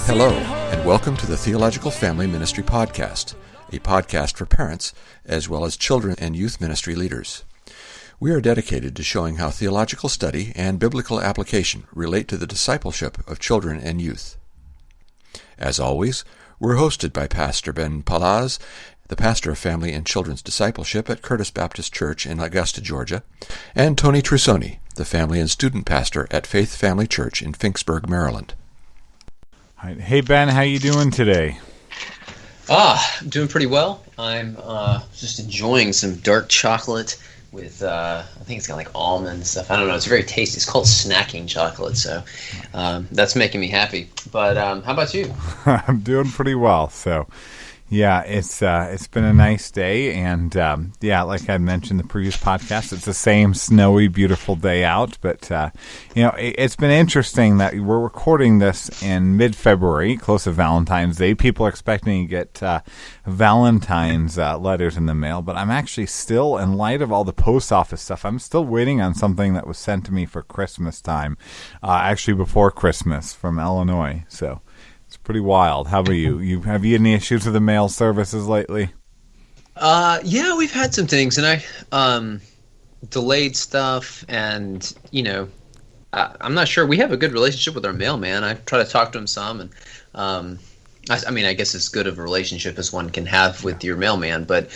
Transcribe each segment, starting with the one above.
Hello, and welcome to the Theological Family Ministry Podcast, a podcast for parents as well as children and youth ministry leaders. We are dedicated to showing how theological study and biblical application relate to the discipleship of children and youth. As always, we're hosted by Pastor Ben Palaz, the pastor of Family and Children's Discipleship at Curtis Baptist Church in Augusta, Georgia, and Tony Trusoni, the family and student pastor at Faith Family Church in Finksburg, Maryland. Hey Ben, how you doing today? I'm doing pretty well. I'm just enjoying some dark chocolate with, I think it's got like almond stuff. I don't know. It's very tasty. It's called snacking chocolate, so that's making me happy. But how about you? I'm doing pretty well. So, yeah, it's been a nice day, and like I mentioned in the previous podcast, it's the same snowy, beautiful day out. But it's been interesting that we're recording this in mid-February, close to Valentine's Day. People are expecting to get Valentine's letters in the mail, but I'm actually still, in light of all the post office stuff, I'm still waiting on something that was sent to me for Christmas time, actually before Christmas from Illinois. So. It's pretty wild. How about you? Have you had any issues with the mail services lately? Yeah, we've had some things, and I delayed stuff, and I'm not sure. We have a good relationship with our mailman. I try to talk to him some, and I guess as good of a relationship as one can have with your mailman, but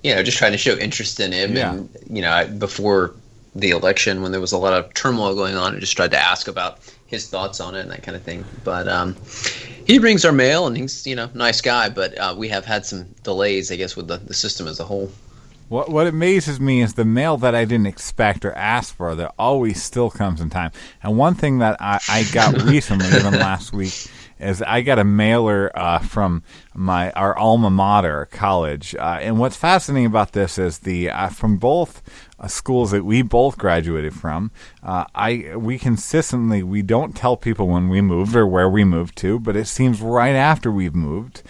just trying to show interest in him, and before the election, when there was a lot of turmoil going on, I just tried to ask about his thoughts on it and that kind of thing. But he brings our mail, and he's nice guy. But we have had some delays, I guess, with the system as a whole. What amazes me is the mail that I didn't expect or ask for that always still comes in time. And one thing that I got recently, even last week, is I got a mailer from our alma mater, college. And what's fascinating about this is from both schools that we both graduated from, we consistently, we don't tell people when we moved or where we moved to, but it seems right after we've moved,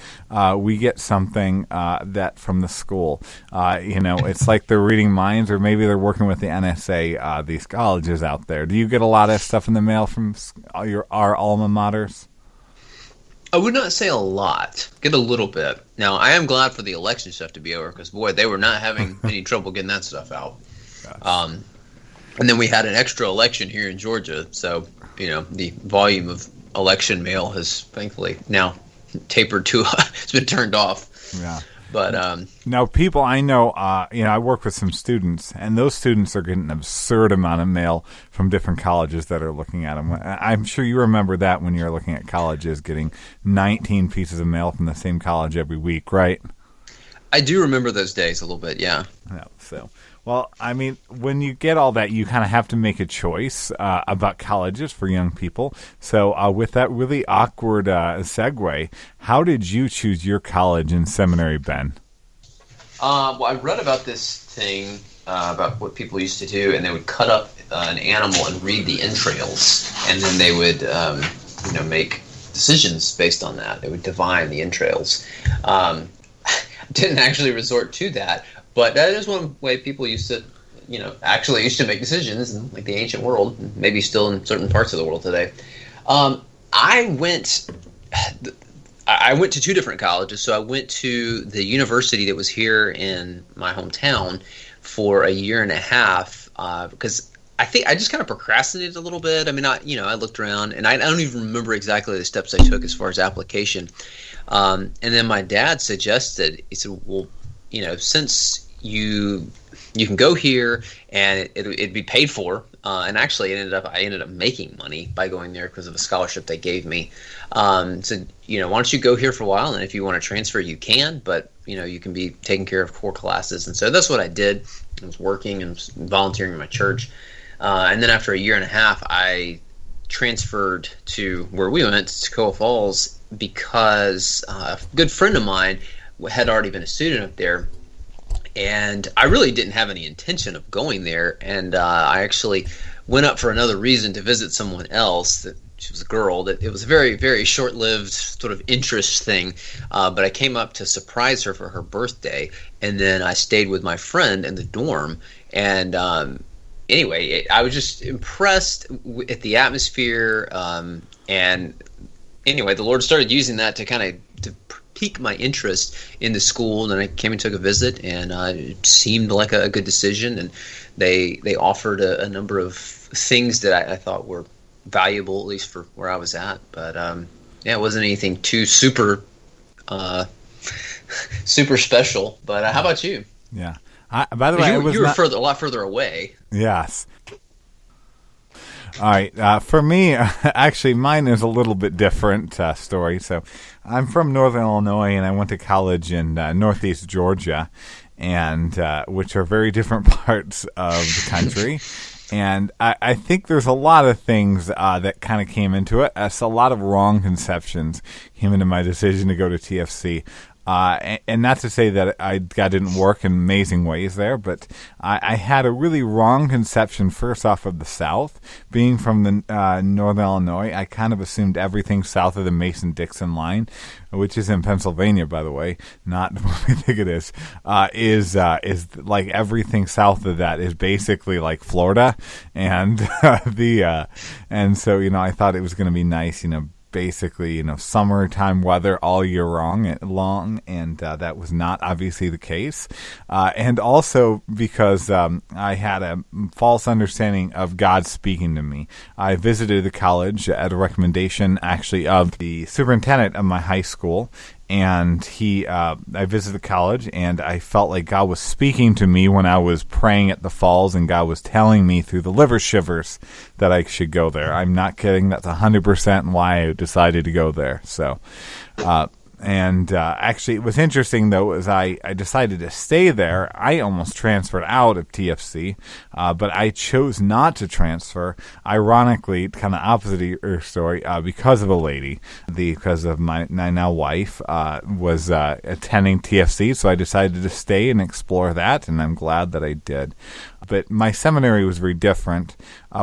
we get something that from the school. It's like they're reading minds, or maybe they're working with the NSA, these colleges out there. Do you get a lot of stuff in the mail from our alma maters? I would not say a lot. Get a little bit. Now, I am glad for the election stuff to be over, because, boy, they were not having any trouble getting that stuff out. And then we had an extra election here in Georgia, so, the volume of election mail has, thankfully, now tapered to, it's been turned off. Yeah. But now, people I know, I work with some students, and those students are getting an absurd amount of mail from different colleges that are looking at them. I'm sure you remember that when you were looking at colleges, getting 19 pieces of mail from the same college every week, right? I do remember those days a little bit, yeah. Well, when you get all that, you kind of have to make a choice about colleges for young people. So with that really awkward segue, how did you choose your college and seminary, Ben? Well, I read about this thing, about what people used to do, and they would cut up an animal and read the entrails, and then they would make decisions based on that. They would divine the entrails. Didn't actually resort to that, but that is one way people used to, actually used to make decisions in like the ancient world, and maybe still in certain parts of the world today. I went to two different colleges. So I went to the university that was here in my hometown for a year and a half, because I think I just kind of procrastinated a little bit. I looked around, and I don't even remember exactly the steps I took as far as application. And then my dad suggested, he said, well, since you can go here and it'd be paid for, and actually I ended up making money by going there because of a scholarship they gave me. So, why don't you go here for a while, and if you want to transfer, you can, but, you can be taking care of core classes. And so that's what I did. I was working and volunteering in my church. And then after a year and a half, I transferred to where we went, to Toccoa Falls, because a good friend of mine had already been a student up there, and I really didn't have any intention of going there, and I actually went up for another reason to visit someone else. That she was a girl. That it was a very, very short-lived sort of interest thing, but I came up to surprise her for her birthday, and then I stayed with my friend in the dorm, and anyway, I was just impressed at the atmosphere, and anyway, the Lord started using that to kind of to pique my interest in the school, and I came and took a visit, and it seemed like a good decision. And they offered a number of things that I thought were valuable, at least for where I was at. But yeah, it wasn't anything too super super special. But how about you? Yeah. By the way, you were a lot further away. Yes. All right. For me, actually, mine is a little bit different story. So, I'm from Northern Illinois, and I went to college in Northeast Georgia, and which are very different parts of the country. And I think there's a lot of things that kind of came into it. A lot of wrong conceptions came into my decision to go to TFC. And not to say that God didn't work in amazing ways there, but I had a really wrong conception, first off, of the South. Being from the Northern Illinois, I kind of assumed everything south of the Mason-Dixon line, which is in Pennsylvania, by the way, not what we think it is like everything south of that is basically like Florida, and and so I thought it was going to be nice, basically, summertime weather all year long, and that was not obviously the case. And also because I had a false understanding of God speaking to me. I visited the college at a recommendation, actually, of the superintendent of my high school, and I visited the college, and I felt like God was speaking to me when I was praying at the falls, and God was telling me through the liver shivers that I should go there. I'm not kidding. That's 100% why I decided to go there. So, actually, it was interesting, though, as I decided to stay there. I almost transferred out of TFC, but I chose not to transfer, ironically, kind of opposite of your story, because of a lady. Because of my now wife was attending TFC, so I decided to stay and explore that, and I'm glad that I did. But my seminary was very different.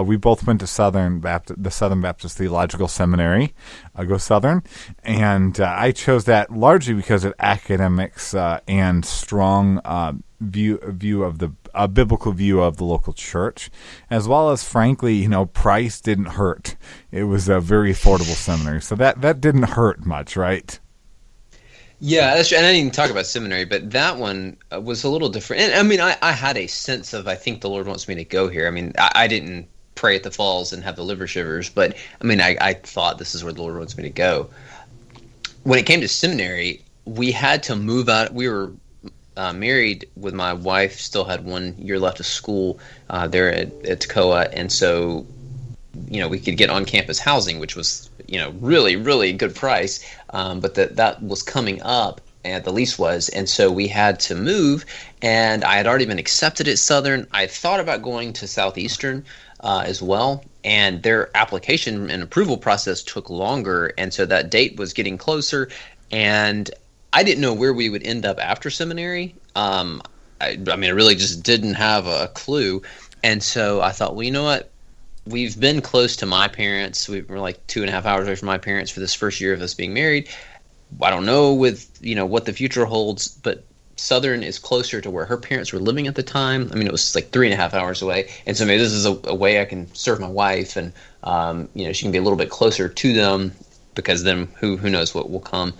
We both went to the Southern Baptist Theological Seminary, go Southern, and I chose that largely because of academics and strong view of the biblical view of the local church, as well as, frankly, price didn't hurt. It was a very affordable seminary, so that didn't hurt much, right? Yeah, that's true. And I didn't even talk about seminary, but that one was a little different. And I mean, I had a sense of, I think the Lord wants me to go here. I mean, I didn't pray at the falls and have the liver shivers, but I mean, I thought this is where the Lord wants me to go. When it came to seminary, we had to move out. We were married with my wife, still had 1 year left of school there at Toccoa, and so we could get on-campus housing, which was really, really good price, but that was coming up, and the lease was, and so we had to move, and I had already been accepted at Southern. I thought about going to Southeastern as well, and their application and approval process took longer, and so that date was getting closer, and I didn't know where we would end up after seminary. I really just didn't have a clue, and so I thought, well, you know what? We've been close to my parents. We were like 2.5 hours away from my parents for this first year of us being married. I don't know what the future holds, but Southern is closer to where her parents were living at the time. I mean, it was like 3.5 hours away, and so maybe this is a way I can serve my wife, and she can be a little bit closer to them, because then who knows what will come.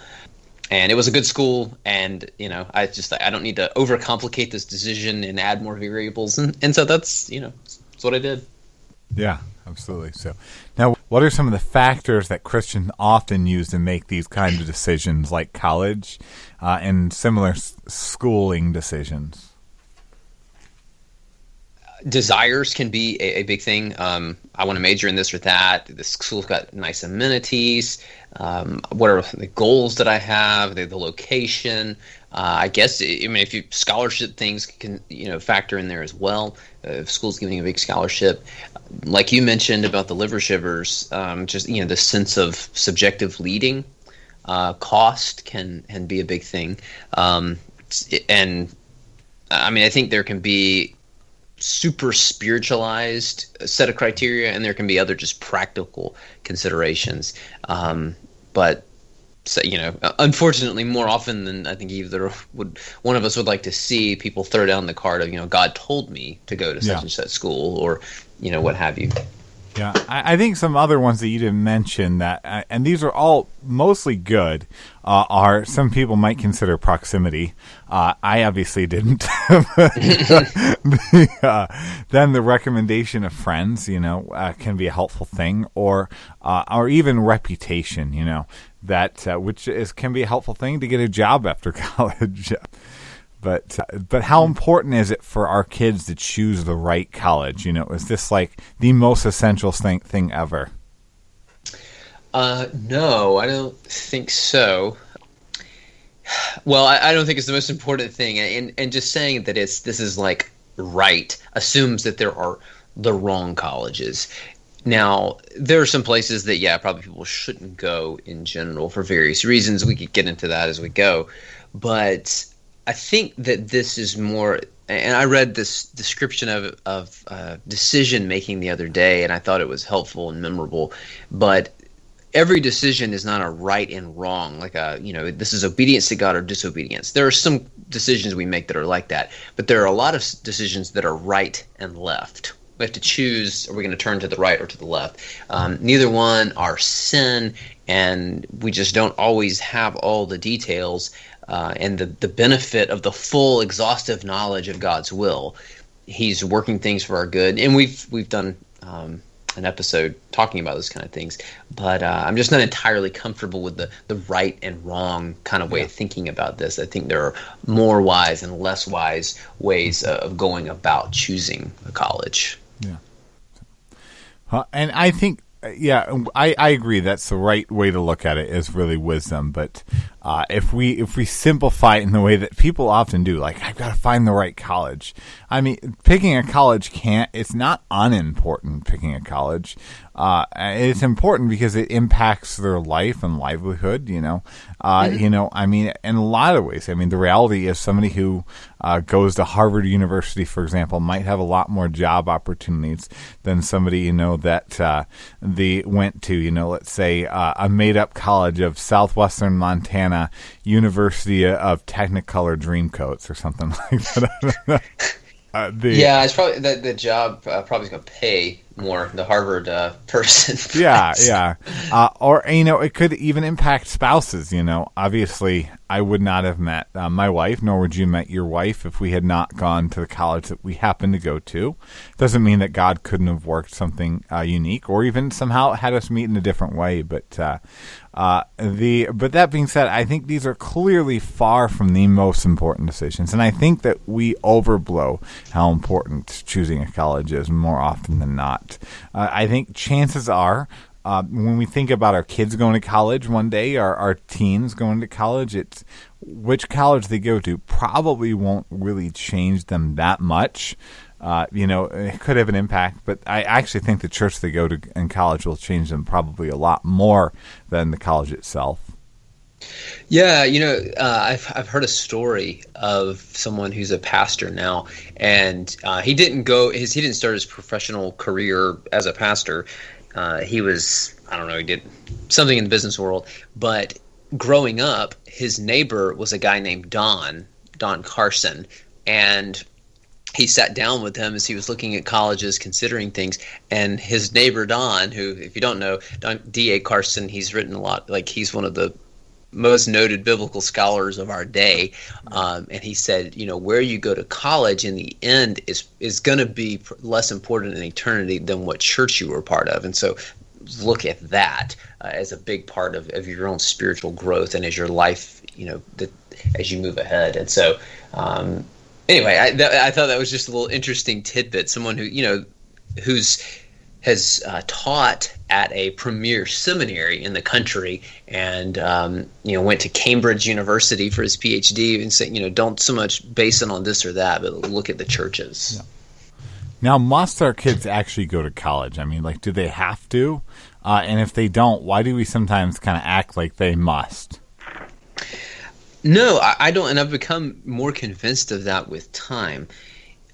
And it was a good school, and I don't need to overcomplicate this decision and add more variables, and so that's what I did. Yeah, absolutely. So now, what are some of the factors that Christians often use to make these kinds of decisions, like college and similar schooling decisions? Desires can be a big thing. I want to major in this or that. The school's got nice amenities. What are the goals that I have? The location. I guess, if you scholarship things can factor in there as well. If school's giving a big scholarship, like you mentioned about the liver shivers, just the sense of subjective leading, cost can be a big thing, and I think there can be super spiritualized set of criteria, and there can be other just practical considerations. But so, unfortunately, more often than I think either one of us would like to see, people throw down the card of, God told me to go to such and such school, or, what have you. Yeah, I think some other ones that you didn't mention that, and these are all mostly good, are some people might consider proximity. I obviously didn't. Then the recommendation of friends, can be a helpful thing, or even reputation, that can be a helpful thing to get a job after college. But how important is it for our kids to choose the right college? Is this like the most essential thing ever? No, I don't think so. Well, I don't think it's the most important thing, and just saying that this is like right assumes that there are the wrong colleges. Now, there are some places that probably people shouldn't go in general for various reasons. We could get into that as we go, but I think that this is more, and I read this description of decision making the other day, and I thought it was helpful and memorable. But every decision is not a right and wrong, like this is obedience to God or disobedience. There are some decisions we make that are like that, but there are a lot of decisions that are right and left. We have to choose: are we going to turn to the right or to the left? Neither one are sin, and we just don't always have all the details. And the benefit of the full, exhaustive knowledge of God's will. He's working things for our good, and we've done an episode talking about those kind of things. But I'm just not entirely comfortable with the right and wrong kind of way of thinking about this. I think there are more wise and less wise ways of going about choosing a college. Yeah, and I think. I agree. That's the right way to look at it, is really wisdom. But if we simplify it in the way that people often do, like, I've got to find the right college. I mean, picking a college it's not unimportant. Picking a college, it's important because it impacts their life and livelihood. I mean, in a lot of ways. I mean, the reality is somebody who goes to Harvard University, for example, might have a lot more job opportunities than somebody that they went to, let's say a made-up college of Southwestern Montana University of Technicolor Dreamcoats or something like that. It's probably the job probably is going to pay more, the Harvard person. Or it could even impact spouses. Obviously, I would not have met my wife, nor would you met your wife if we had not gone to the college that we happened to go to. Doesn't mean that God couldn't have worked something unique, or even somehow had us meet in a different way. But that being said, I think these are clearly far from the most important decisions, and I think that we overblow how important choosing a college is more often than not. I think chances are, when we think about our kids going to college one day, our teens going to college, it's which college they go to probably won't really change them that much. It could have an impact, but I actually think the church they go to in college will change them probably a lot more than the college itself. Yeah, I've heard a story of someone who's a pastor now, and he didn't start his professional career as a pastor. He was, he did something in the business world, but growing up, his neighbor was a guy named Don Carson, and he sat down with him as he was looking at colleges, considering things, and his neighbor Don, who, if you don't know, D.A. Carson, he's written a lot, like he's one of the most noted biblical scholars of our day, and he said, where you go to college in the end is going to be less important in eternity than what church you were a part of. And so look at that as a big part of your own spiritual growth and as your life, as you move ahead. And so anyway, I thought that was just a little interesting tidbit. Someone who has taught at a premier seminary in the country, and went to Cambridge University for his PhD, and said, don't so much base it on this or that, but look at the churches. Yeah. Now, must our kids actually go to college? I mean, do they have to? And if they don't, why do we sometimes kind of act like they must? No, I don't, and I've become more convinced of that with time.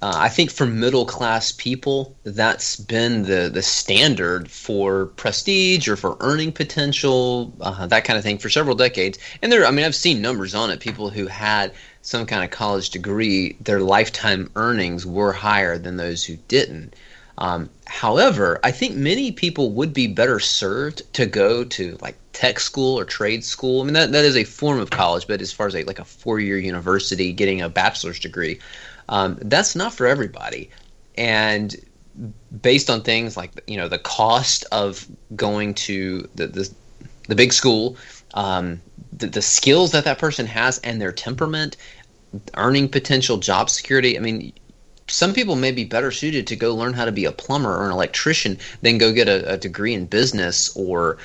I think for middle-class people, that's been the standard for prestige or for earning potential, that kind of thing, for several decades. And I've seen numbers on it. People who had some kind of college degree, their lifetime earnings were higher than those who didn't. However, I think many people would be better served to go to like tech school or trade school. I mean, that is a form of college, but as far as like a 4-year university, getting a bachelor's degree, that's not for everybody. And based on things like, the cost of going to the big school, the skills that person has and their temperament, earning potential, job security. I mean, some people may be better suited to go learn how to be a plumber or an electrician than go get a degree in business or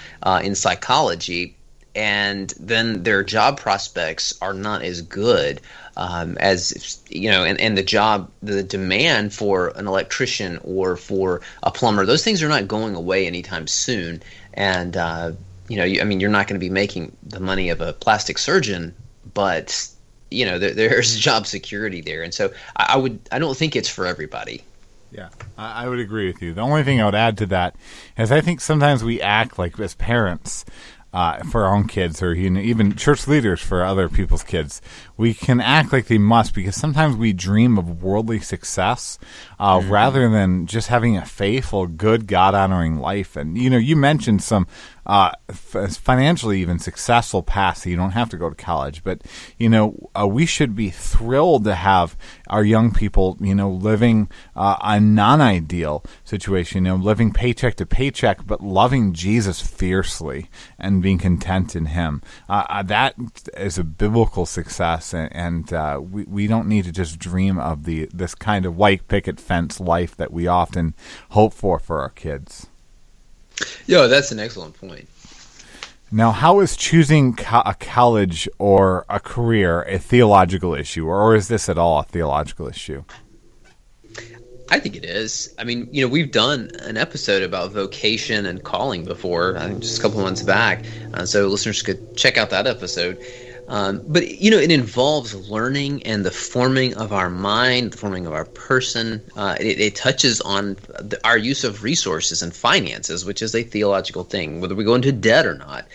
in psychology. And then their job prospects are not as good as, and the demand for an electrician or for a plumber, those things are not going away anytime soon. And, you're not going to be making the money of a plastic surgeon, but there's job security there. And so I don't think it's for everybody. Yeah, I would agree with you. The only thing I would add to that is I think sometimes we act like, as parents, for our own kids, or even church leaders for other people's kids, we can act like they must, because sometimes we dream of worldly success rather than just having a faithful, good, God-honoring life. And you mentioned some financially even successful paths, so you don't have to go to college. But we should be thrilled to have our young people, living a non-ideal situation, living paycheck to paycheck, but loving Jesus fiercely and being content in Him. That is a biblical success, and we don't need to just dream of this kind of white picket fence life that we often hope for our kids. Yeah, that's an excellent point. Now, how is choosing a college or a career a theological issue, or is this at all a theological issue? I think it is. I mean, we've done an episode about vocation and calling before, I think just a couple of months back, so listeners could check out that episode. But it involves learning and the forming of our mind, the forming of our person. It touches on our use of resources and finances, which is a theological thing, whether we go into debt or not.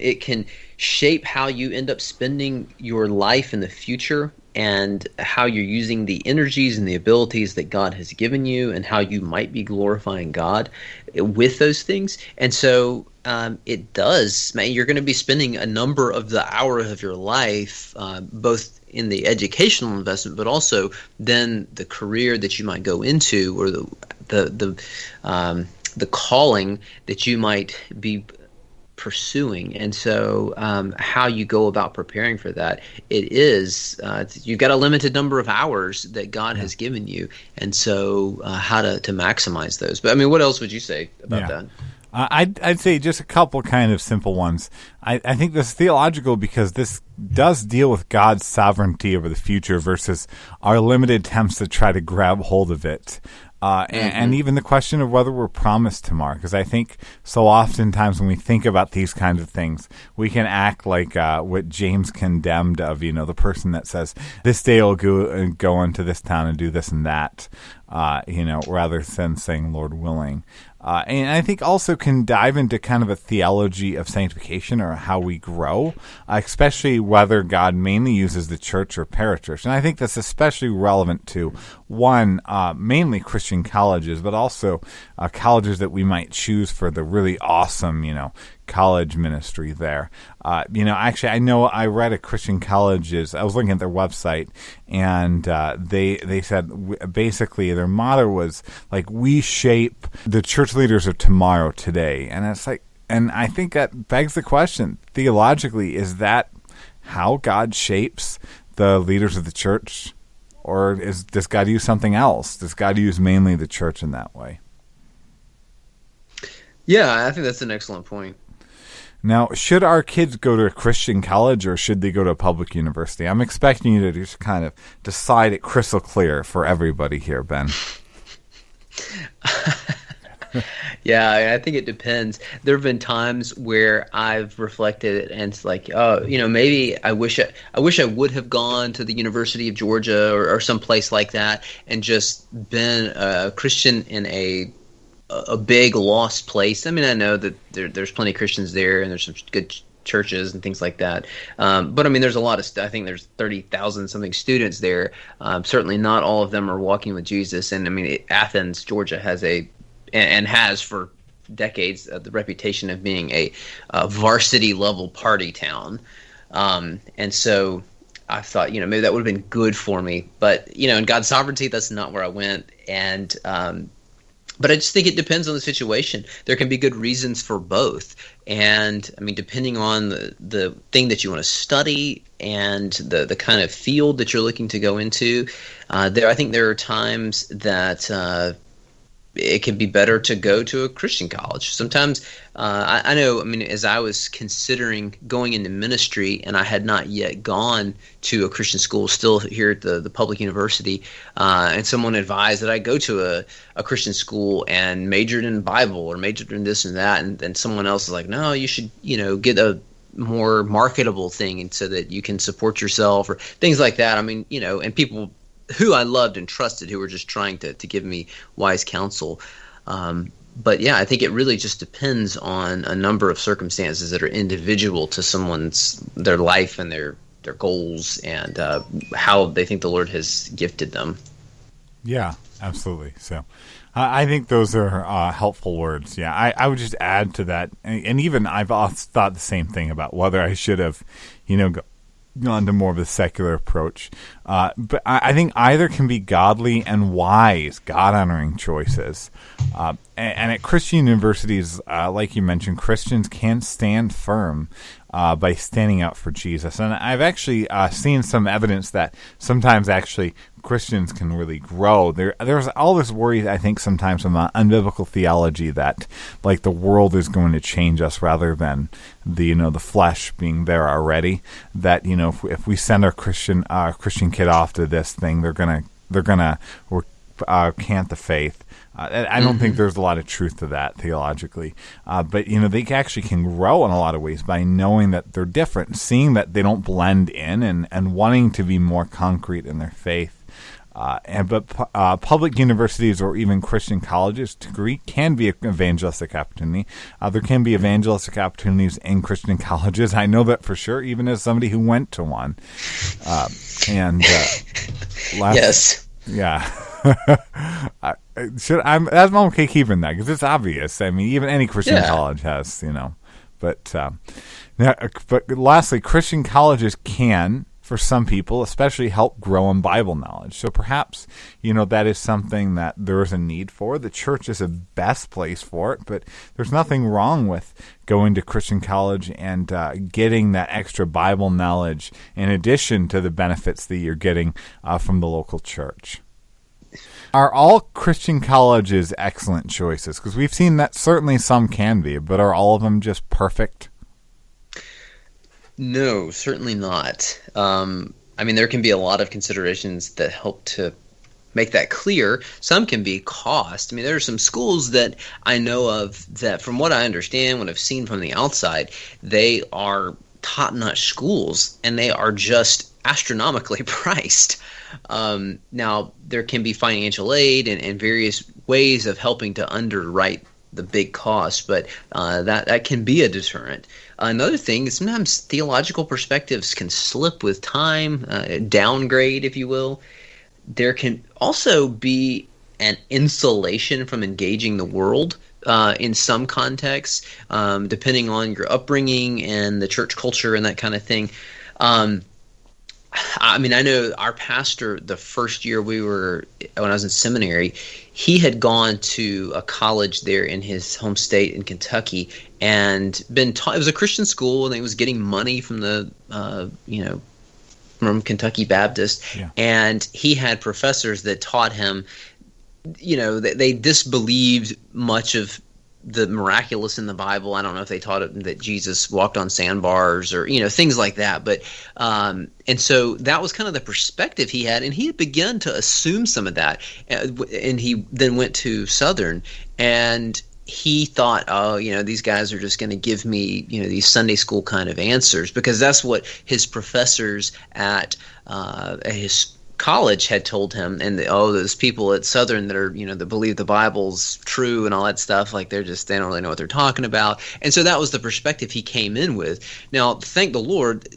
It can shape how you end up spending your life in the future, and how you're using the energies and the abilities that God has given you, and how you might be glorifying God with those things. And so it does, you're going to be spending a number of the hours of your life, both in the educational investment, but also then the career that you might go into, or the calling that you might be pursuing. And so how you go about preparing for that, it is you've got a limited number of hours that God has given you, and so how to maximize those. But I mean, what else would you say about that? I'd say just a couple kind of simple ones. I think this is theological because this does deal with God's sovereignty over the future versus our limited attempts to try to grab hold of it. And even the question of whether we're promised tomorrow, because I think so oftentimes when we think about these kinds of things, we can act like what James condemned of, the person that says, this day I'll go into this town and do this and that, rather than saying, Lord willing. And I think also can dive into kind of a theology of sanctification, or how we grow, especially whether God mainly uses the church or parachurch. And I think that's especially relevant to, one, mainly Christian colleges, but also colleges that we might choose for the really awesome, college ministry there. Actually, I know I read a Christian college's, I was looking at their website, and they said basically their motto was like, we shape the church leaders of tomorrow today. And it's like, and I think that begs the question, theologically, is that how God shapes the leaders of the church? Or does God use something else? Does God use mainly the church in that way? Yeah, I think that's an excellent point. Now, should our kids go to a Christian college, or should they go to a public university? I'm expecting you to just kind of decide it crystal clear for everybody here, Ben. Yeah, I think it depends. There have been times where I've reflected, and it's like, maybe I wish I would have gone to the University of Georgia or some place like that, and just been a Christian in a a big lost place. I mean, I know that there's plenty of Christians there, and there's some good churches and things like that. But I mean, there's a lot of I think there's 30,000 something students there. Certainly not all of them are walking with Jesus. And I mean, Athens, Georgia has has for decades the reputation of being a varsity level party town. And so I thought, maybe that would have been good for me. But, in God's sovereignty, that's not where I went. And but I just think it depends on the situation. There can be good reasons for both. And, I mean, depending on the thing that you want to study and the kind of field that you're looking to go into, I think there are times that it can be better to go to a Christian college. Sometimes, I know, I mean, as I was considering going into ministry and I had not yet gone to a Christian school, still here at the public university, and someone advised that I go to a Christian school and majored in Bible or majored in this and that, and someone else is like, no, you should, get a more marketable thing and so that you can support yourself or things like that. I mean, and people who I loved and trusted, who were just trying to give me wise counsel. But yeah, I think it really just depends on a number of circumstances that are individual to their life and their goals and how they think the Lord has gifted them. Yeah, absolutely. So I think those are helpful words. Yeah, I would just add to that, and even I've thought the same thing about whether I should have, gone to more of the secular approach. But I think either can be godly and wise, God-honoring choices. And at Christian universities, like you mentioned, Christians can stand firm by standing up for Jesus. And I've actually seen some evidence that sometimes actually Christians can really grow. There's all this worry, I think, sometimes about unbiblical theology that, like, the world is going to change us rather than the flesh being there already. That if we send our Christian kid off to this thing, they're gonna cant the faith. I don't think there's a lot of truth to that theologically, but they actually can grow in a lot of ways by knowing that they're different, seeing that they don't blend in, and wanting to be more concrete in their faith. But public universities or even Christian colleges can be an evangelistic opportunity. There can be evangelistic opportunities in Christian colleges. I know that for sure, even as somebody who went to one. Yes. Yeah. I'm okay keeping that because it's obvious. I mean, even any Christian college has, But lastly, Christian colleges can, for some people, especially help grow in Bible knowledge. So perhaps, that is something that there is a need for. The church is the best place for it, but there's nothing wrong with going to Christian college and getting that extra Bible knowledge in addition to the benefits that you're getting from the local church. Are all Christian colleges excellent choices? Because we've seen that certainly some can be, but are all of them just perfect? No, certainly not. I mean, there can be a lot of considerations that help to make that clear. Some can be cost. I mean, there are some schools that I know of that, from what I understand, what I've seen from the outside, they are top-notch schools, and they are just astronomically priced. Now, there can be financial aid and various ways of helping to underwrite the big cost, but that can be a deterrent. Another thing is sometimes theological perspectives can slip with time, downgrade, if you will. There can also be an insulation from engaging the world in some contexts, depending on your upbringing and the church culture and that kind of thing. I mean, I know our pastor, the first year when I was in seminary, he had gone to a college there in his home state in Kentucky and been taught. It was a Christian school, and he was getting money from from Kentucky Baptist. Yeah. And he had professors that taught him, they disbelieved much of the miraculous in the Bible. I don't know if they taught it that Jesus walked on sandbars or, things like that. But, and so that was kind of the perspective he had. And he had begun to assume some of that. And he then went to Southern, and he thought, these guys are just going to give me, these Sunday school kind of answers, because that's what his professors at his college had told him, and those people at Southern that are, that believe the Bible's true and all that stuff, like they don't really know what they're talking about. And so that was the perspective he came in with. Now, thank the Lord,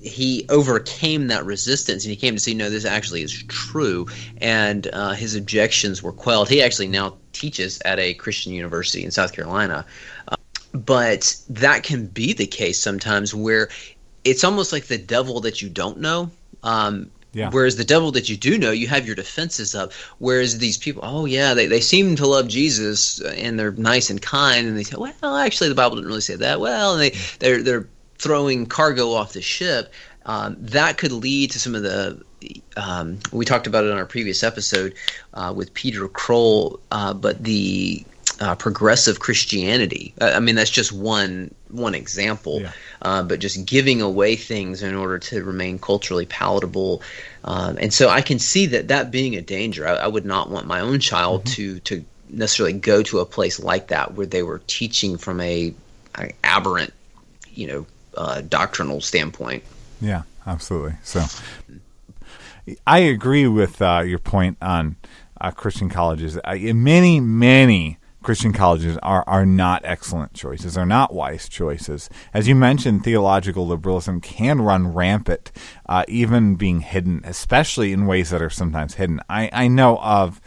he overcame that resistance, and he came to see, no, this actually is true, and his objections were quelled. He actually now teaches at a Christian university in South Carolina. But that can be the case sometimes, where it's almost like the devil that you don't know. Whereas the devil that you do know, you have your defenses up. Whereas these people, they seem to love Jesus, and they're nice and kind, and they say, well, actually the Bible didn't really say that. Well, and they're throwing cargo off the ship. That could lead to some of the we talked about it on our previous episode with Peter Kroll, but the progressive Christianity. That's just one example, but just giving away things in order to remain culturally palatable. And so I can see that being a danger. I would not want my own child to necessarily go to a place like that, where they were teaching from a aberrant, doctrinal standpoint. Yeah, absolutely. So I agree with your point on Christian colleges. Many Christian colleges are not excellent choices, are not wise choices. As you mentioned, theological liberalism can run rampant, even being hidden, especially in ways that are sometimes hidden. I know of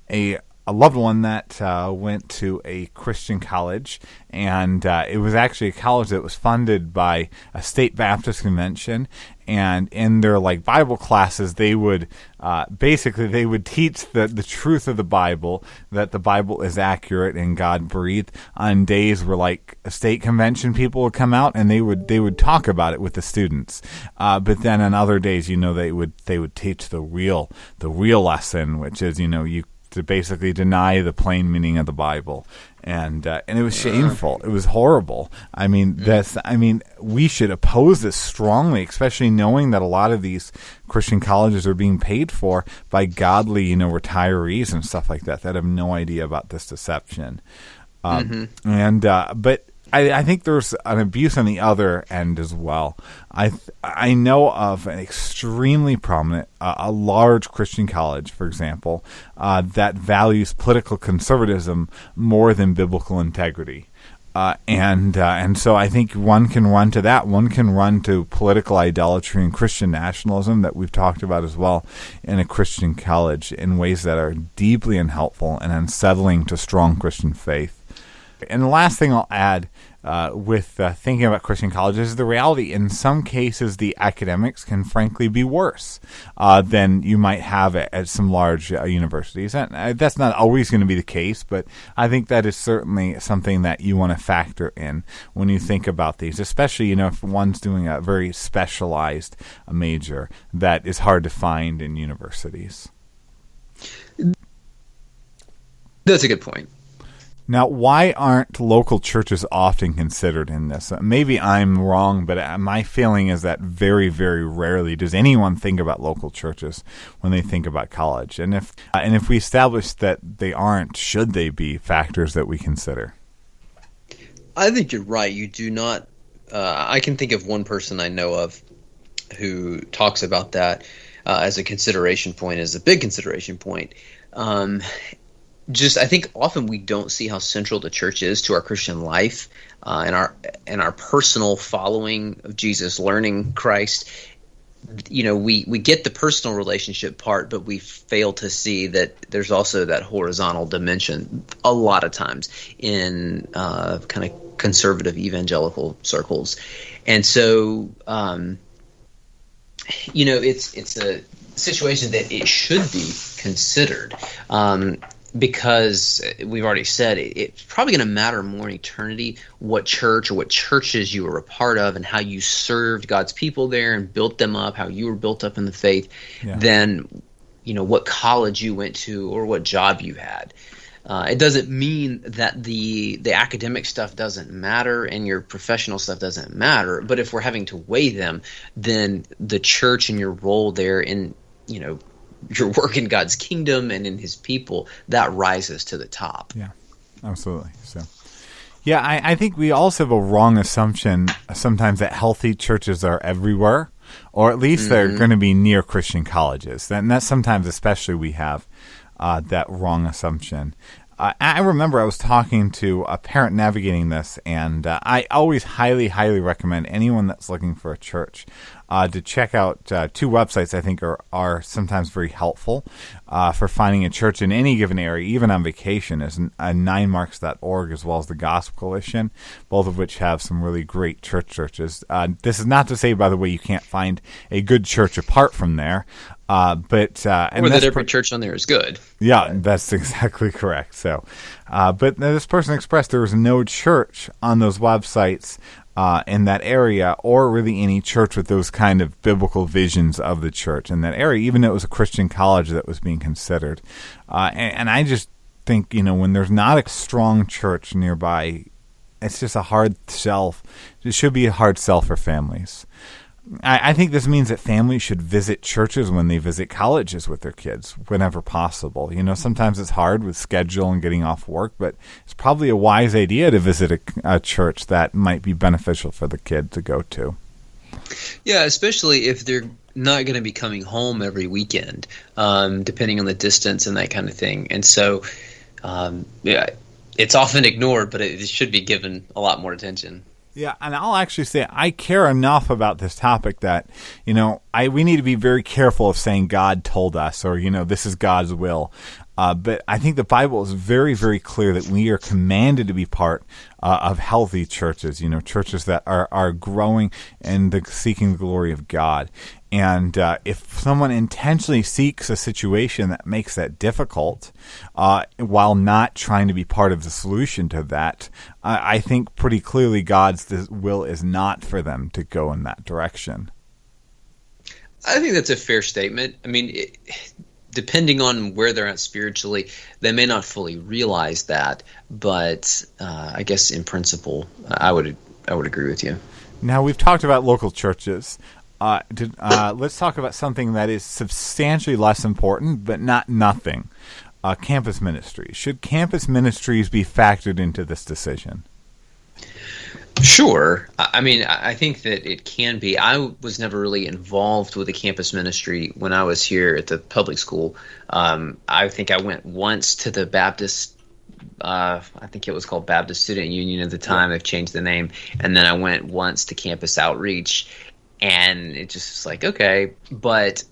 a loved one that went to a Christian college, and it was actually a college that was funded by a state Baptist convention. And in their Bible classes, they would they would teach the truth of the Bible, that the Bible is accurate and God breathed. On days where a state convention people would come out, and they would talk about it with the students. But then on other days, they would teach the real lesson, which is you to basically deny the plain meaning of the Bible. And it was shameful. It was horrible. We should oppose this strongly, especially knowing that a lot of these Christian colleges are being paid for by godly, retirees and stuff like that have no idea about this deception. But I think there's an abuse on the other end as well. I know of an extremely prominent, a large Christian college, for example, that values political conservatism more than biblical integrity. And so I think one can run to that. One can run to political idolatry and Christian nationalism that we've talked about as well in a Christian college in ways that are deeply unhelpful and unsettling to strong Christian faith. And the last thing I'll add with thinking about Christian colleges is the reality. In some cases, the academics can frankly be worse than you might have at some large universities. And that's not always going to be the case, but I think that is certainly something that you want to factor in when you think about these, especially if one's doing a very specialized major that is hard to find in universities. That's a good point. Now, why aren't local churches often considered in this? Maybe I'm wrong, but my feeling is that very, very rarely does anyone think about local churches when they think about college. And if we establish that they aren't, should they be factors that we consider? I think you're right. You do not. I can think of one person I know of who talks about that as a consideration point, as a big consideration point. I think often we don't see how central the church is to our Christian life and our personal following of Jesus, learning Christ. We get the personal relationship part, but we fail to see that there's also that horizontal dimension a lot of times in kind of conservative evangelical circles. And so, it's a situation that it should be considered. Because we've already said it's probably going to matter more in eternity what church or what churches you were a part of and how you served God's people there and built them up, how you were built up in the faith, than what college you went to or what job you had. It doesn't mean that the academic stuff doesn't matter and your professional stuff doesn't matter, but if we're having to weigh them, then the church and your role there in your work in God's kingdom and in his people, that rises to the top. Yeah, absolutely. So, I think we also have a wrong assumption sometimes that healthy churches are everywhere. or at least they're going to be near Christian colleges. And that's sometimes, especially, we have that wrong assumption. I remember I was talking to a parent navigating this, and I always highly, highly recommend anyone that's looking for a church to check out two websites I think are sometimes very helpful for finding a church in any given area, even on vacation, is 9marks.org as well as the Gospel Coalition, both of which have some really great churches. This is not to say, by the way, you can't find a good church apart from there. Or that every church on there is good. Yeah, that's exactly correct. So, but this person expressed there was no church on those websites in that area, or really any church with those kind of biblical visions of the church in that area, even though it was a Christian college that was being considered. And I just think, when there's not a strong church nearby, it's just a hard sell. It should be a hard sell for families. I think this means that families should visit churches when they visit colleges with their kids, whenever possible. Sometimes it's hard with schedule and getting off work, but it's probably a wise idea to visit a church that might be beneficial for the kid to go to. Yeah, especially if they're not going to be coming home every weekend, depending on the distance and that kind of thing. And so, it's often ignored, but it should be given a lot more attention. Yeah, and I'll actually say I care enough about this topic that, we need to be very careful of saying God told us or, this is God's will. But I think the Bible is very, very clear that we are commanded to be part of healthy churches, churches that are growing and seeking the glory of God. And if someone intentionally seeks a situation that makes that difficult, while not trying to be part of the solution to that, I think pretty clearly God's will is not for them to go in that direction. I think that's a fair statement. I mean, depending on where they're at spiritually, they may not fully realize that, but I guess in principle, I would agree with you. Now, we've talked about local churches. Let's talk about something that is substantially less important, but not nothing. Campus ministries. Should campus ministries be factored into this decision? Sure. I mean, I think that it can be. I was never really involved with a campus ministry when I was here at the public school. I think I went once to the Baptist, I think it was called Baptist Student Union at the time. They've changed the name. And then I went once to Campus Outreach, and it just was like, okay. But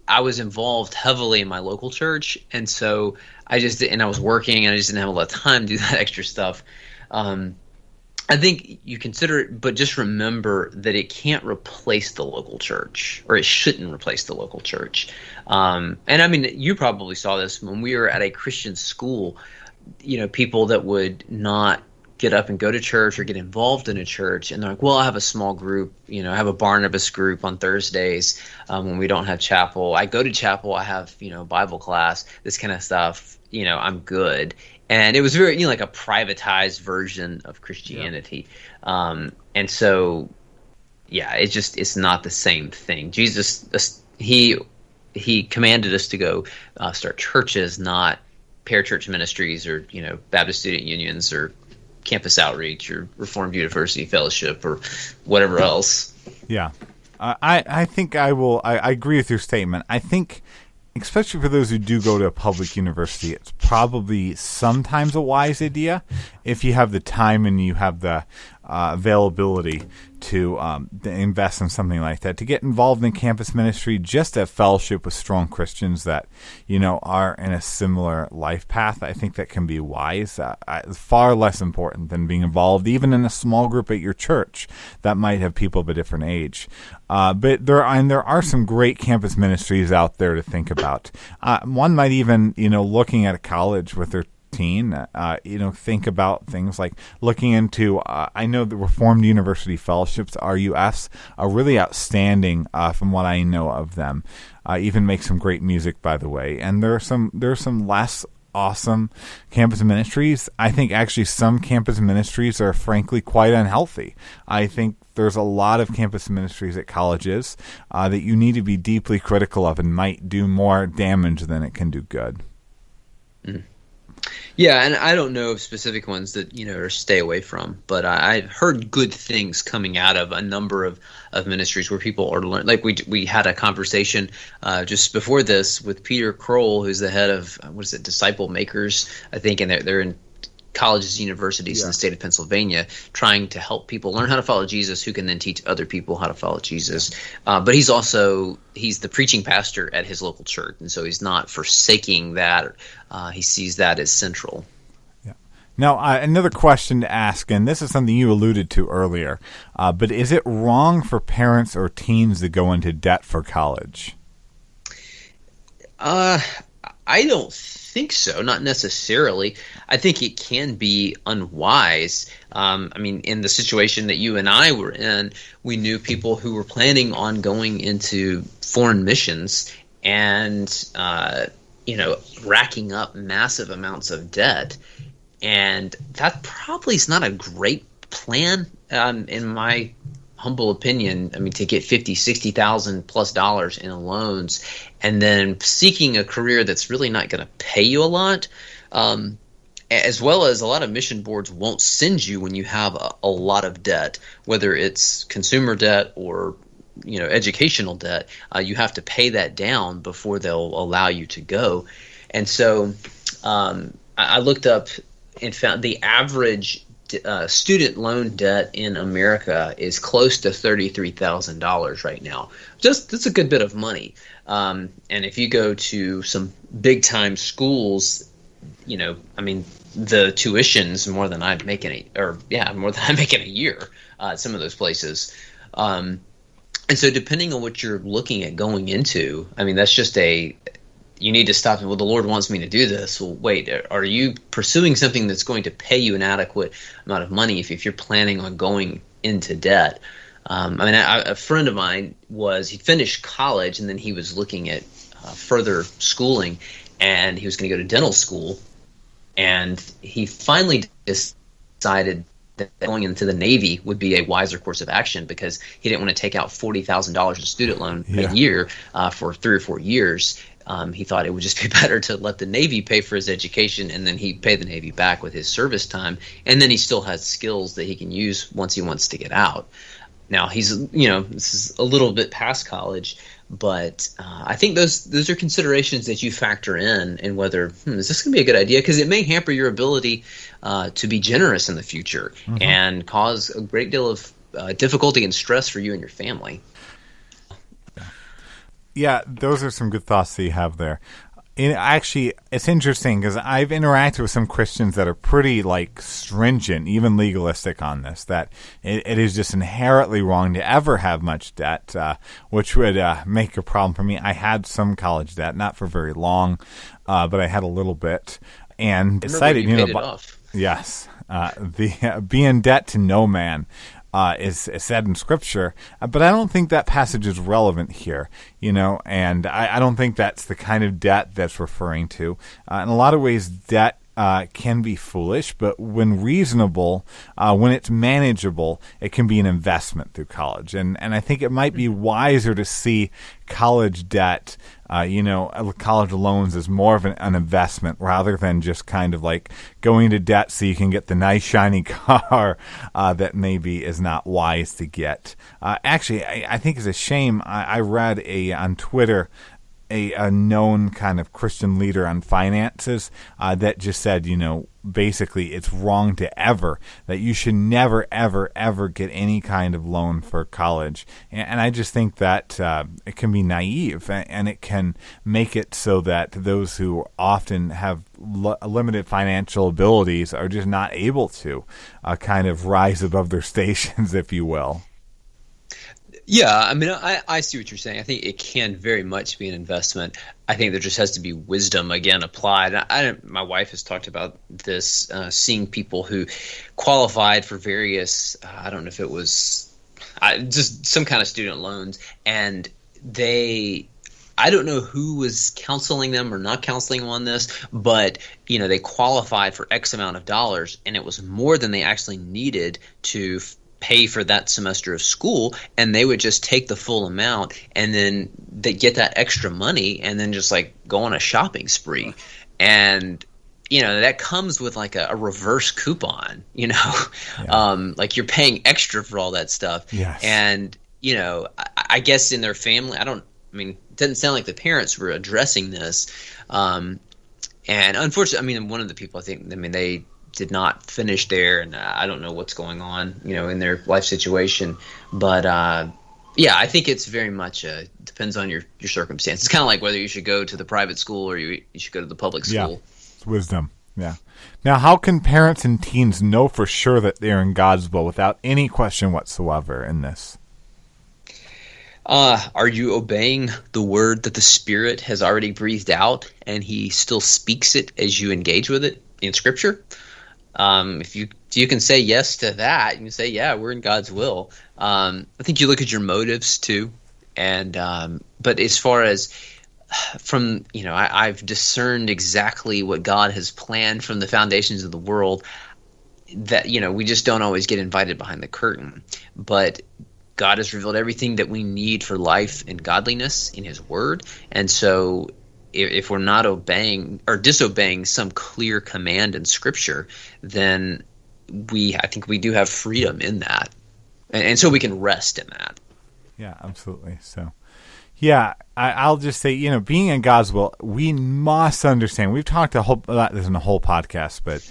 I was involved heavily in my local church, and so I was working, and I just didn't have a lot of time to do that extra stuff. I think you consider it, but just remember that it can't replace the local church, or it shouldn't replace the local church. And I mean, you probably saw this when we were at a Christian school, people that would not get up and go to church or get involved in a church, and they're like, well, I have a small group, I have a Barnabas group on Thursdays when we don't have chapel. I go to chapel, I have, Bible class, this kind of stuff, I'm good. And it was very, like a privatized version of Christianity. Yeah. And so, it's not the same thing. Jesus, he commanded us to go start churches, not parachurch ministries or, Baptist student unions or campus outreach or Reformed University Fellowship or whatever else. Yeah. I think I agree with your statement. I think, especially for those who do go to a public university, it's probably sometimes a wise idea if you have the time and you have the availability to invest in something like that, to get involved in campus ministry, just to have fellowship with strong Christians that, are in a similar life path. I think that can be wise. Far less important than being involved even in a small group at your church that might have people of a different age. But there are some great campus ministries out there to think about. One might even, looking at a college with their teen, think about things like looking into, I know the Reformed University Fellowships, RUFs, are really outstanding from what I know of them. Even make some great music, by the way. And there are some less awesome campus ministries. I think actually some campus ministries are frankly quite unhealthy. I think there's a lot of campus ministries at colleges that you need to be deeply critical of and might do more damage than it can do good. Yeah, and I don't know of specific ones that or stay away from, but I've heard good things coming out of a number of ministries where people are learning. Like we had a conversation just before this with Peter Kroll, who's the head of Disciple Makers, I think, and they're in colleges, universities in the state of Pennsylvania, trying to help people learn how to follow Jesus, who can then teach other people how to follow Jesus. But he's the preaching pastor at his local church, and so he's not forsaking that. He sees that as central. Yeah. Now, another question to ask, and this is something you alluded to earlier, but is it wrong for parents or teens to go into debt for college? I don't think so, not necessarily. I think it can be unwise. In the situation that you and I were in, we knew people who were planning on going into foreign missions and, racking up massive amounts of debt. And that probably is not a great plan, in my humble opinion. To get $50,000, $60,000+ in loans and then seeking a career that's really not going to pay you a lot, as well as a lot of mission boards won't send you when you have a lot of debt, whether it's consumer debt or educational debt. You have to pay that down before they'll allow you to go. And so I looked up and found the average student loan debt in America is close to $33,000 right now. That's a good bit of money. And if you go to some big time schools, the tuition's more than I make in a year at some of those places. And so depending on what you're looking at going into, that's just you need to stop and, well, the Lord wants me to do this. Well, wait, are you pursuing something that's going to pay you an adequate amount of money if you're planning on going into debt? A friend of mine he finished college and then he was looking at further schooling, and he was going to go to dental school, and he finally decided that going into the Navy would be a wiser course of action because he didn't want to take out $40,000 in student loan a year for 3 or 4 years. He thought it would just be better to let the Navy pay for his education, and then he'd pay the Navy back with his service time, and then he still has skills that he can use once he wants to get out. Now he's, this is a little bit past college, but I think those are considerations that you factor in whether is this going to be a good idea, because it may hamper your ability to be generous in the future and cause a great deal of difficulty and stress for you and your family. Yeah, those are some good thoughts that you have there. It's interesting because I've interacted with some Christians that are pretty stringent, even legalistic on this, that it is just inherently wrong to ever have much debt, which would make a problem for me. I had some college debt, not for very long, but I had a little bit. And decided, paid it off. Yes, be in debt to no man. Is said in Scripture, but I don't think that passage is relevant here, and I don't think that's the kind of debt that's referring to. In a lot of ways, debt can be foolish, but when reasonable, when it's manageable, it can be an investment through college. And I think it might be wiser to see college debt, college loans as more of an investment rather than just kind of going into debt so you can get the nice shiny car that maybe is not wise to get. I think it's a shame. I read on Twitter a known kind of Christian leader on finances that just said, basically it's wrong that you should never, ever, ever get any kind of loan for college. And I just think that it can be naive, and it can make it so that those who often have limited financial abilities are just not able to kind of rise above their stations, if you will. Yeah, I see what you're saying. I think it can very much be an investment. I think there just has to be wisdom, again, applied. My wife has talked about this, seeing people who qualified for various, I don't know if it was just some kind of student loans, and I don't know who was counseling them or not counseling them on this, but they qualified for X amount of dollars, and it was more than they actually needed to pay for that semester of school, and they would just take the full amount, and then they get that extra money and then just go on a shopping spree. And that comes with like a reverse coupon, like you're paying extra for all that stuff. Yes. And, I guess in their family, it doesn't sound like the parents were addressing this. And unfortunately, one of the people, they did not finish there, and I don't know what's going on, in their life situation. But, I think it's very much depends on your circumstance. It's kind of like whether you should go to the private school or you should go to the public school. Yeah. Wisdom. Yeah. Now, how can parents and teens know for sure that they're in God's will without any question whatsoever in this? Are you obeying the word that the Spirit has already breathed out, and He still speaks it as you engage with it in Scripture? If you can say yes to that, you can say, yeah, we're in God's will. I think you look at your motives too, and but as far as from, I've discerned exactly what God has planned from the foundations of the world, that, we just don't always get invited behind the curtain. But God has revealed everything that we need for life and godliness in His Word. And so if we're not obeying or disobeying some clear command in Scripture, then I think we do have freedom in that. And so we can rest in that. Yeah, absolutely. So, yeah, I'll just say, being in God's will, we must understand. We've talked about this in a whole podcast, but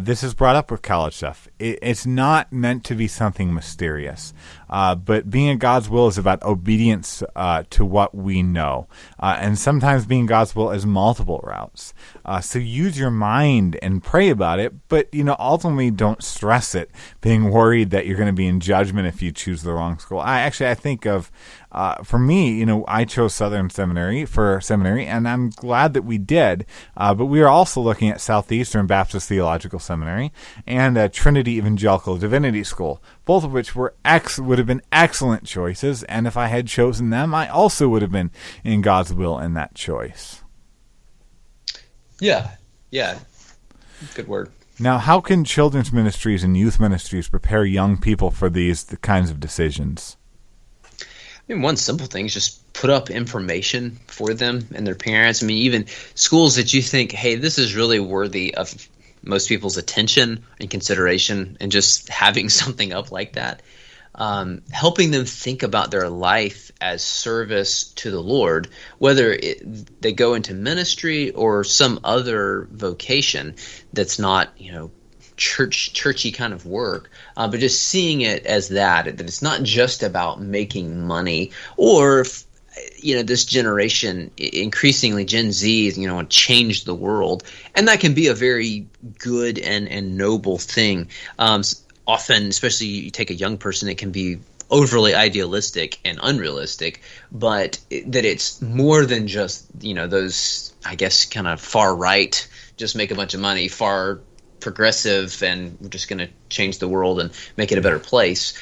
this is brought up with college stuff. It's not meant to be something mysterious, but being in God's will is about obedience to what we know. And sometimes being in God's will is multiple routes. So use your mind and pray about it, but ultimately don't stress it, being worried that you're going to be in judgment if you choose the wrong school. I think of, for me, I chose Southern Seminary, and I'm glad that we did. But we are also looking at Southeastern Baptist Theological Seminary and Trinity Evangelical Divinity School, both of which would have been excellent choices. And if I had chosen them, I also would have been in God's will in that choice. Yeah. Good word. Now, how can children's ministries and youth ministries prepare young people for these kinds of decisions? One simple thing is just put up information for them and their parents. Even schools that you think, hey, this is really worthy of most people's attention and consideration, and just having something up like that, helping them think about their life as service to the Lord, whether they go into ministry or some other vocation that's not, churchy kind of work, but just seeing it as that it's not just about making money, or this generation, increasingly Gen Z, want to change the world, and that can be a very good and noble thing. Often, especially you take a young person, it can be overly idealistic and unrealistic, but that it's more than just those, I guess, kind of far right, just make a bunch of money, far progressive, and we're just going to change the world and make it a better place.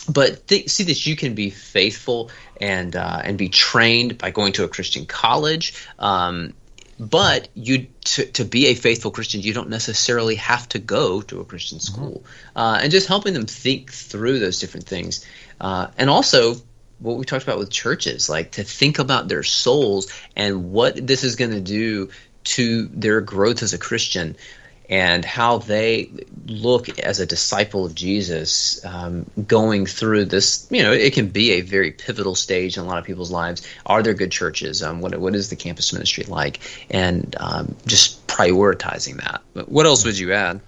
But see that you can be faithful and be trained by going to a Christian college. But to be a faithful Christian, you don't necessarily have to go to a Christian school. And just helping them think through those different things. And also what we talked about with churches, like to think about their souls and what this is going to do to their growth as a Christian, and how they look as a disciple of Jesus, going through this. It can be a very pivotal stage in a lot of people's lives. Are there good churches? What is the campus ministry like? And just prioritizing that. But what else would you add?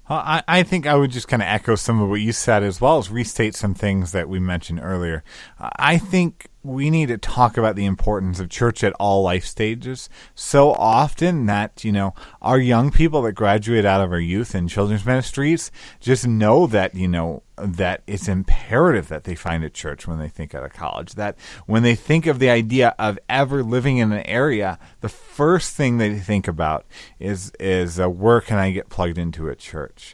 I think I would just kind of echo some of what you said, as well as restate some things that we mentioned earlier. I think we need to talk about the importance of church at all life stages. So often that, our young people that graduate out of our youth and children's ministries just know that, that it's imperative that they find a church when they think out of college. That when they think of the idea of ever living in an area, the first thing they think about is where can I get plugged into a church?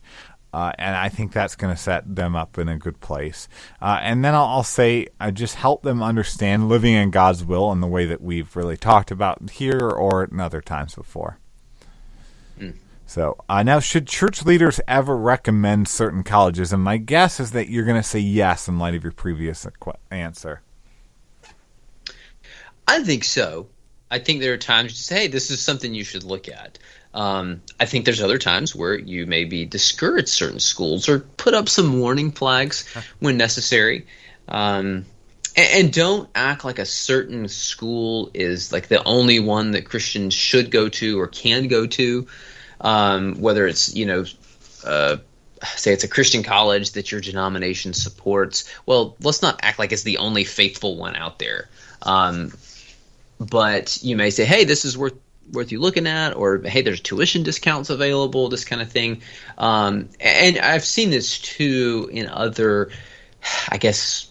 And I think that's going to set them up in a good place. And then I'll say, just help them understand living in God's will in the way that we've really talked about here or in other times before. So now, should church leaders ever recommend certain colleges? And my guess is that you're going to say yes in light of your previous answer. I think so. I think there are times you say, hey, this is something you should look at. I think there's other times where you maybe discourage certain schools or put up some warning flags when necessary. And don't act like a certain school is like the only one that Christians should go to or can go to, whether it's, say it's a Christian college that your denomination supports. Well, let's not act like it's the only faithful one out there. But you may say, hey, this is worth you looking at, or hey, there's tuition discounts available, this kind of thing. And I've seen this too in other, I guess,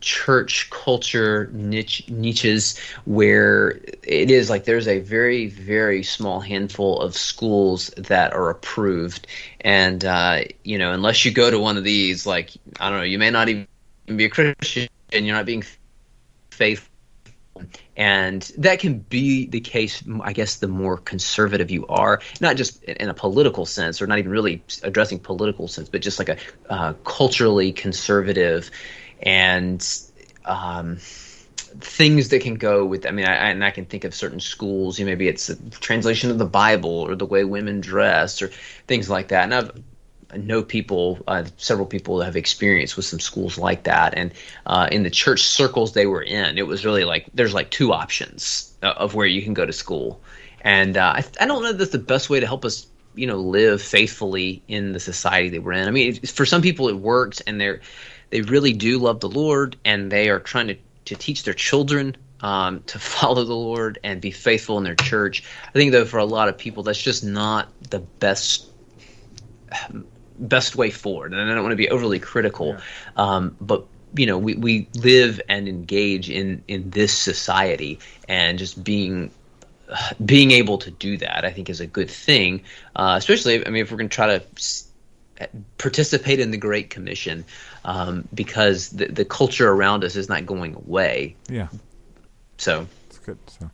church culture niches where it is like there's a very, very small handful of schools that are approved. And, unless you go to one of these, like, I don't know, you may not even be a Christian and you're not being faithful. And that can be the case, I guess, the more conservative you are, not just in a political sense or not even really addressing political sense, but just like a culturally conservative and things that can go with. I mean, I can think of certain schools. Maybe it's a translation of the Bible or the way women dress or things like that. And I know people, several people that have experience with some schools like that. And in the church circles they were in, it was really like there's like two options of where you can go to school. And I don't know that's the best way to help us, live faithfully in the society that we're in. I mean, for some people it works, and they really do love the Lord, and they are trying to teach their children to follow the Lord and be faithful in their church. I think, though, for a lot of people, that's just not the best way forward. And I don't want to be overly critical, but we live and engage in this society, and just being able to do that, I think, is a good thing. Especially, I mean, if we're going to try to participate in the Great Commission, because the culture around us is not going away. Yeah. So that's good. So.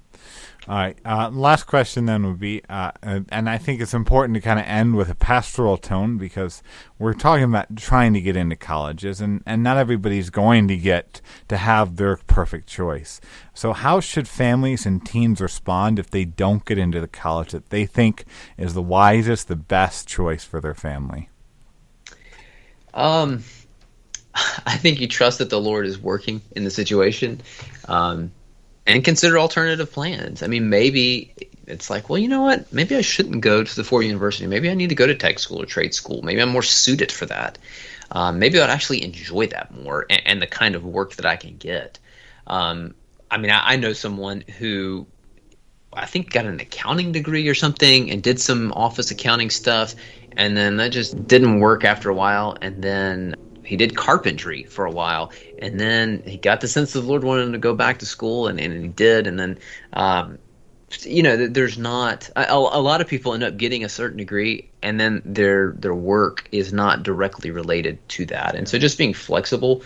All right. Last question then would be, and I think it's important to kind of end with a pastoral tone, because we're talking about trying to get into colleges, and not everybody's going to get to have their perfect choice. So how should families and teens respond if they don't get into the college that they think is the wisest, the best choice for their family? I think you trust that the Lord is working in the situation. And consider alternative plans. I mean, maybe it's like, well, you know what? Maybe I shouldn't go to the 4 university. Maybe I need to go to tech school or trade school. Maybe I'm more suited for that. Maybe I'd actually enjoy that more and the kind of work that I can get. I mean, I know someone who I think got an accounting degree or something and did some office accounting stuff, and then that just didn't work after a while. And then he did carpentry for a while, and then he got the sense that the Lord wanted him to go back to school, and he did. And then, there's not a lot of people end up getting a certain degree, and then their work is not directly related to that. And so, just being flexible,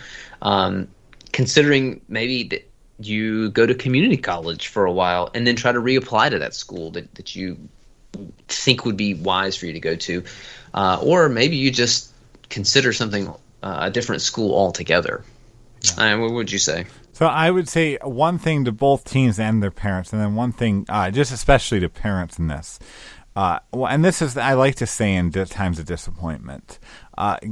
considering maybe that you go to community college for a while, and then try to reapply to that school that you think would be wise for you to go to, or maybe you just consider something. A different school altogether. Yeah. What would you say? So I would say one thing to both teens and their parents, and then one thing just especially to parents in this. And this is, I like to say in times of disappointment,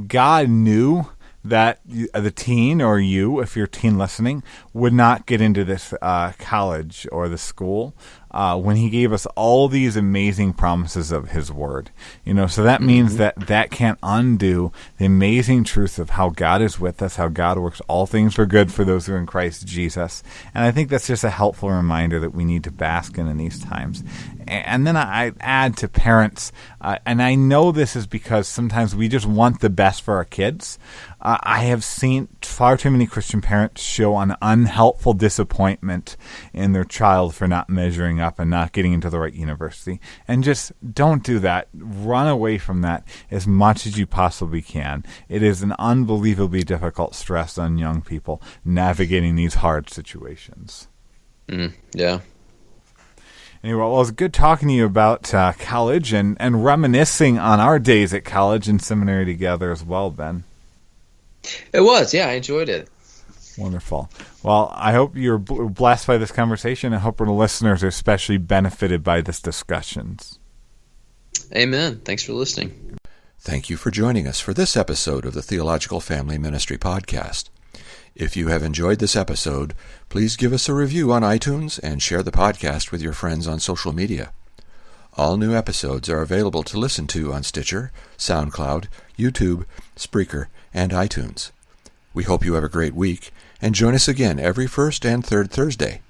God knew that the teen, or you, if you're a teen listening, would not get into this college or the school when he gave us all these amazing promises of his word. So that means that can't undo the amazing truth of how God is with us, how God works all things for good for those who are in Christ Jesus. And I think that's just a helpful reminder that we need to bask in these times. And then I add to parents, and I know this is because sometimes we just want the best for our kids. I have seen far too many Christian parents show an unhelpful disappointment in their child for not measuring up and not getting into the right university. And just don't do that. Run away from that as much as you possibly can. It is an unbelievably difficult stress on young people navigating these hard situations. Yeah. Anyway, well, it was good talking to you about college and reminiscing on our days at college and seminary together as well, Ben. It was, yeah. I enjoyed it. Wonderful. Well, I hope you're blessed by this conversation. I hope our listeners are especially benefited by this discussions. Amen. Thanks for listening. Thank you for joining us for this episode of the Theological Family Ministry Podcast. If you have enjoyed this episode, please give us a review on iTunes and share the podcast with your friends on social media. All new episodes are available to listen to on Stitcher, SoundCloud, YouTube, Spreaker, and iTunes. We hope you have a great week, and join us again every first and third Thursday.